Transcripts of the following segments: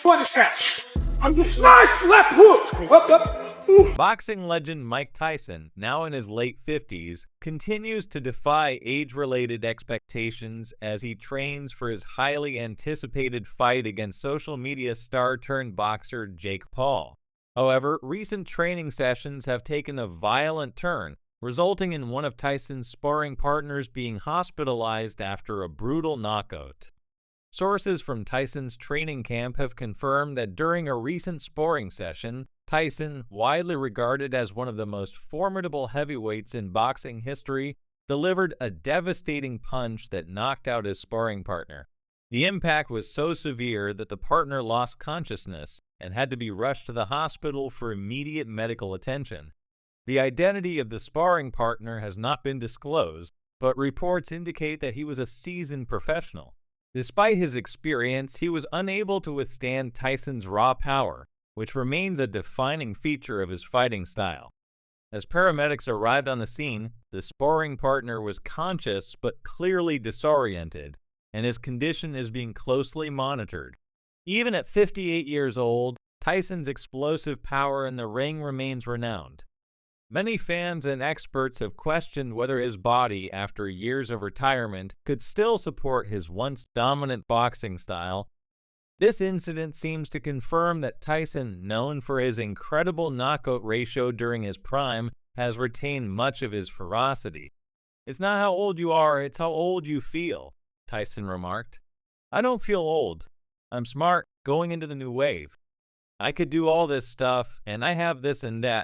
What is that? I'm just nice left hook. Up. Ooh. Boxing legend Mike Tyson, now in his late 50s, continues to defy age-related expectations as he trains for his highly anticipated fight against social media star-turned-boxer Jake Paul. However, recent training sessions have taken a violent turn, resulting in one of Tyson's sparring partners being hospitalized after a brutal knockout. Sources from Tyson's training camp have confirmed that during a recent sparring session, Tyson, widely regarded as one of the most formidable heavyweights in boxing history, delivered a devastating punch that knocked out his sparring partner. The impact was so severe that the partner lost consciousness and had to be rushed to the hospital for immediate medical attention. The identity of the sparring partner has not been disclosed, but reports indicate that he was a seasoned professional. Despite his experience, he was unable to withstand Tyson's raw power, which remains a defining feature of his fighting style. As paramedics arrived on the scene, the sparring partner was conscious but clearly disoriented, and his condition is being closely monitored. Even at 58 years old, Tyson's explosive power in the ring remains renowned. Many fans and experts have questioned whether his body, after years of retirement, could still support his once dominant boxing style. This incident seems to confirm that Tyson, known for his incredible knockout ratio during his prime, has retained much of his ferocity. "It's not how old you are, it's how old you feel," Tyson remarked. "I don't feel old. I'm smart, going into the new wave. I could do all this stuff, and I have this and that."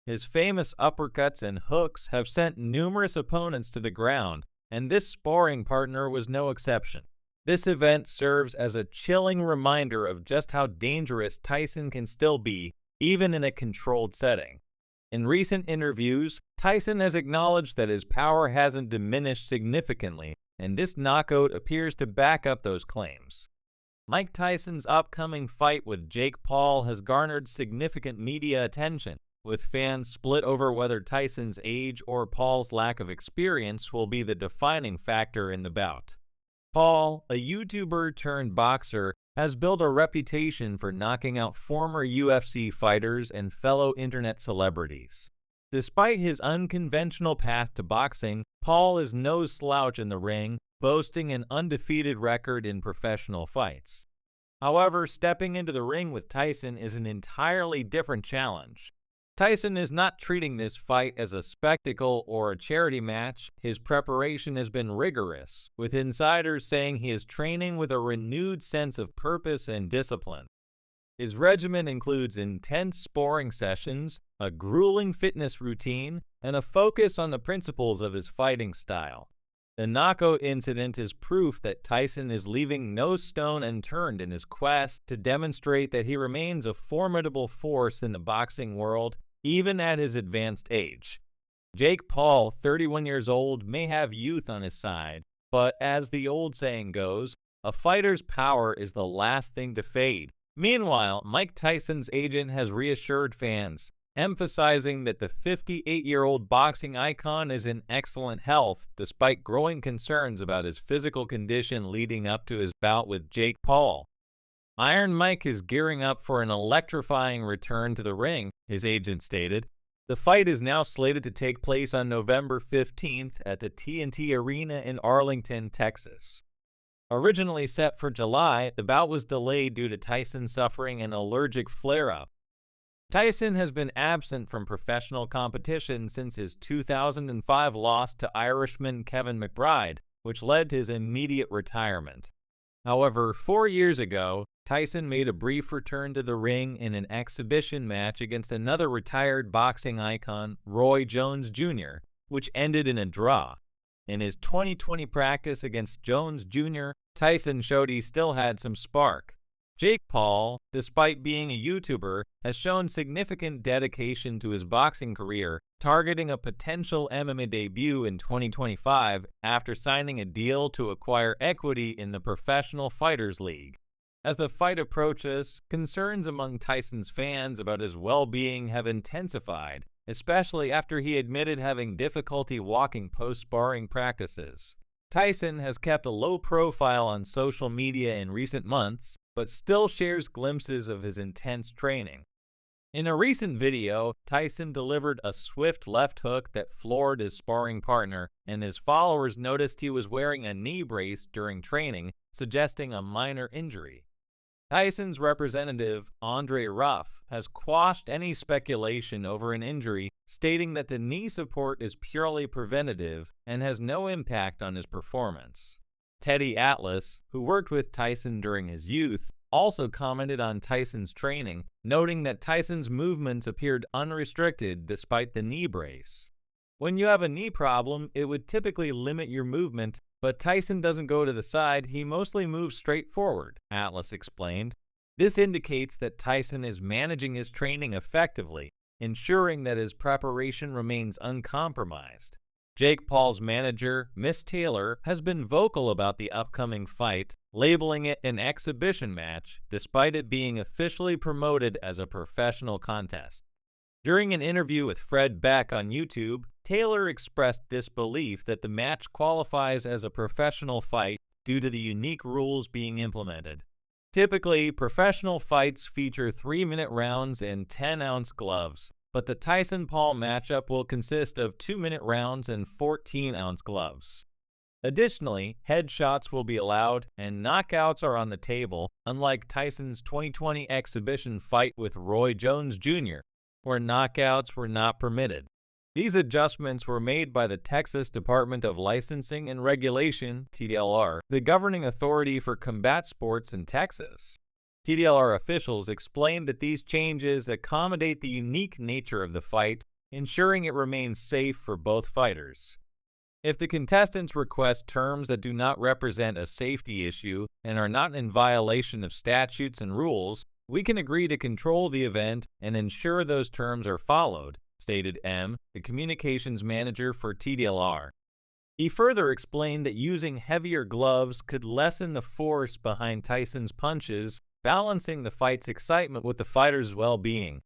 His famous uppercuts and hooks have sent numerous opponents to the ground, and this sparring partner was no exception. This event serves as a chilling reminder of just how dangerous Tyson can still be, even in a controlled setting. In recent interviews, Tyson has acknowledged that his power hasn't diminished significantly, and this knockout appears to back up those claims. Mike Tyson's upcoming fight with Jake Paul has garnered significant media attention, with fans split over whether Tyson's age or Paul's lack of experience will be the defining factor in the bout. Paul, a YouTuber turned boxer, has built a reputation for knocking out former UFC fighters and fellow internet celebrities. Despite his unconventional path to boxing, Paul is no slouch in the ring, boasting an undefeated record in professional fights. However, stepping into the ring with Tyson is an entirely different challenge. Tyson is not treating this fight as a spectacle or a charity match. His preparation has been rigorous, with insiders saying he is training with a renewed sense of purpose and discipline. His regimen includes intense sparring sessions, a grueling fitness routine, and a focus on the principles of his fighting style. The knockout incident is proof that Tyson is leaving no stone unturned in his quest to demonstrate that he remains a formidable force in the boxing world, even at his advanced age. Jake Paul, 31 years old, may have youth on his side, but as the old saying goes, a fighter's power is the last thing to fade. Meanwhile, Mike Tyson's agent has reassured fans, emphasizing that the 58-year-old boxing icon is in excellent health despite growing concerns about his physical condition leading up to his bout with Jake Paul. "Iron Mike is gearing up for an electrifying return to the ring," his agent stated. The fight is now slated to take place on November 15th at the TNT Arena in Arlington, Texas. Originally set for July, the bout was delayed due to Tyson suffering an allergic flare-up. Tyson has been absent from professional competition since his 2005 loss to Irishman Kevin McBride, which led to his immediate retirement. However, 4 years ago, Tyson made a brief return to the ring in an exhibition match against another retired boxing icon, Roy Jones Jr., which ended in a draw. In his 2020 practice against Jones Jr., Tyson showed he still had some spark. Jake Paul, despite being a YouTuber, has shown significant dedication to his boxing career, targeting a potential MMA debut in 2025 after signing a deal to acquire equity in the Professional Fighters League. As the fight approaches, concerns among Tyson's fans about his well-being have intensified, especially after he admitted having difficulty walking post-sparring practices. Tyson has kept a low profile on social media in recent months, but still shares glimpses of his intense training. In a recent video, Tyson delivered a swift left hook that floored his sparring partner, and his followers noticed he was wearing a knee brace during training, suggesting a minor injury. Tyson's representative, Andre Ruff, has quashed any speculation over an injury, stating that the knee support is purely preventative and has no impact on his performance. Teddy Atlas, who worked with Tyson during his youth, also commented on Tyson's training, noting that Tyson's movements appeared unrestricted despite the knee brace. When you have a knee problem, it would typically limit your movement, but Tyson doesn't go to the side, he mostly moves straight forward, Atlas explained. This indicates that Tyson is managing his training effectively, ensuring that his preparation remains uncompromised. Jake Paul's manager, Miss Taylor, has been vocal about the upcoming fight, labeling it an exhibition match, despite it being officially promoted as a professional contest. During an interview with Fred Beck on YouTube, Taylor expressed disbelief that the match qualifies as a professional fight due to the unique rules being implemented. Typically, professional fights feature 3-minute rounds and 10-ounce gloves, but the Tyson-Paul matchup will consist of 2-minute rounds and 14-ounce gloves. Additionally, headshots will be allowed, and knockouts are on the table, unlike Tyson's 2020 exhibition fight with Roy Jones Jr., where knockouts were not permitted. These adjustments were made by the Texas Department of Licensing and Regulation, TDLR, the governing authority for combat sports in Texas. TDLR officials explained that these changes accommodate the unique nature of the fight, ensuring it remains safe for both fighters. If the contestants request terms that do not represent a safety issue and are not in violation of statutes and rules, we can agree to control the event and ensure those terms are followed, stated M., the communications manager for TDLR. He further explained that using heavier gloves could lessen the force behind Tyson's punches, balancing the fight's excitement with the fighter's well-being.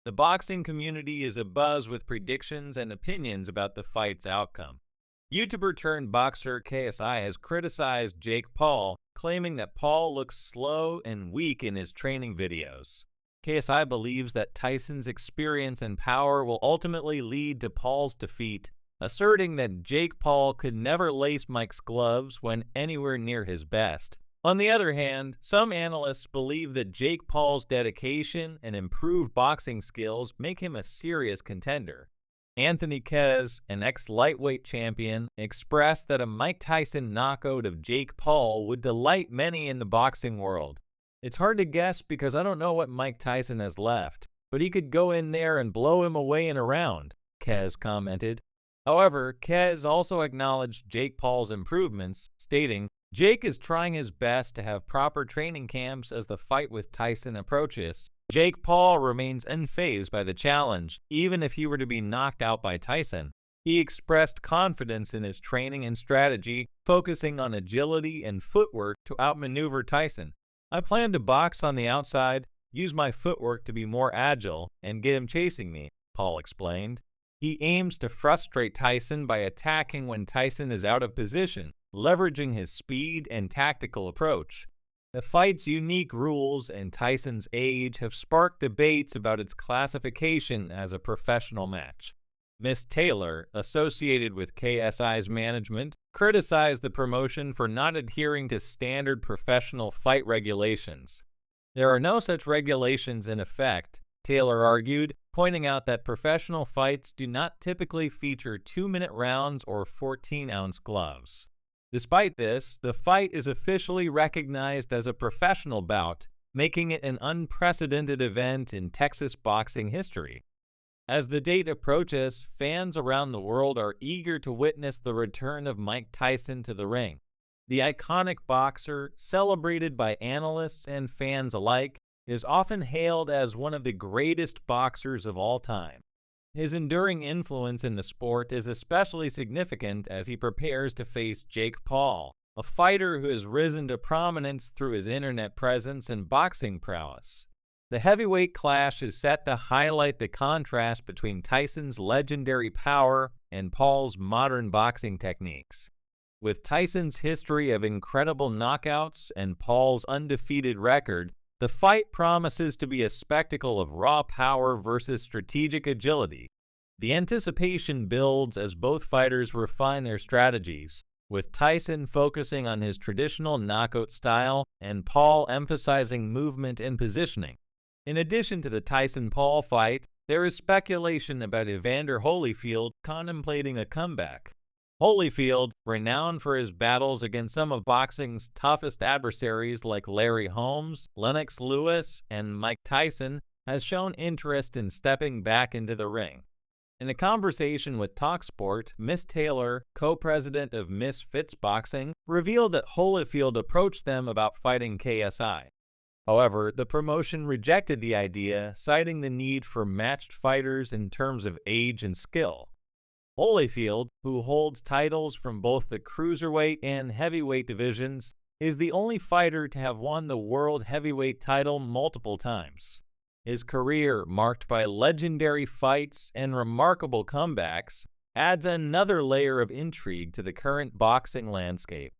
The boxing community is abuzz with predictions and opinions about the fight's outcome. YouTuber-turned-boxer KSI has criticized Jake Paul, claiming that Paul looks slow and weak in his training videos. KSI believes that Tyson's experience and power will ultimately lead to Paul's defeat, asserting that Jake Paul could never lace Mike's gloves when anywhere near his best. On the other hand, some analysts believe that Jake Paul's dedication and improved boxing skills make him a serious contender. Anthony Quez, an ex-lightweight champion, expressed that a Mike Tyson knockout of Jake Paul would delight many in the boxing world. It's hard to guess because I don't know what Mike Tyson has left, but he could go in there and blow him away in a round, Quez commented. However, Quez also acknowledged Jake Paul's improvements, stating, Jake is trying his best to have proper training camps as the fight with Tyson approaches. Jake Paul remains unfazed by the challenge, even if he were to be knocked out by Tyson. He expressed confidence in his training and strategy, focusing on agility and footwork to outmaneuver Tyson. I plan to box on the outside, use my footwork to be more agile, and get him chasing me, Paul explained. He aims to frustrate Tyson by attacking when Tyson is out of position, leveraging his speed and tactical approach. The fight's unique rules and Tyson's age have sparked debates about its classification as a professional match. Miss Taylor, associated with KSI's management, criticized the promotion for not adhering to standard professional fight regulations. There are no such regulations in effect, Taylor argued, pointing out that professional fights do not typically feature 2-minute rounds or 14-ounce gloves. Despite this, the fight is officially recognized as a professional bout, making it an unprecedented event in Texas boxing history. As the date approaches, fans around the world are eager to witness the return of Mike Tyson to the ring. The iconic boxer, celebrated by analysts and fans alike, is often hailed as one of the greatest boxers of all time. His enduring influence in the sport is especially significant as he prepares to face Jake Paul, a fighter who has risen to prominence through his internet presence and boxing prowess. The heavyweight clash is set to highlight the contrast between Tyson's legendary power and Paul's modern boxing techniques. With Tyson's history of incredible knockouts and Paul's undefeated record, the fight promises to be a spectacle of raw power versus strategic agility. The anticipation builds as both fighters refine their strategies, with Tyson focusing on his traditional knockout style and Paul emphasizing movement and positioning. In addition to the Tyson-Paul fight, there is speculation about Evander Holyfield contemplating a comeback. Holyfield, renowned for his battles against some of boxing's toughest adversaries like Larry Holmes, Lennox Lewis, and Mike Tyson, has shown interest in stepping back into the ring. In a conversation with TalkSport, Miss Taylor, co-president of Miss Fitz Boxing, revealed that Holyfield approached them about fighting KSI. However, the promotion rejected the idea, citing the need for matched fighters in terms of age and skill. Holyfield, who holds titles from both the cruiserweight and heavyweight divisions, is the only fighter to have won the world heavyweight title multiple times. His career, marked by legendary fights and remarkable comebacks, adds another layer of intrigue to the current boxing landscape.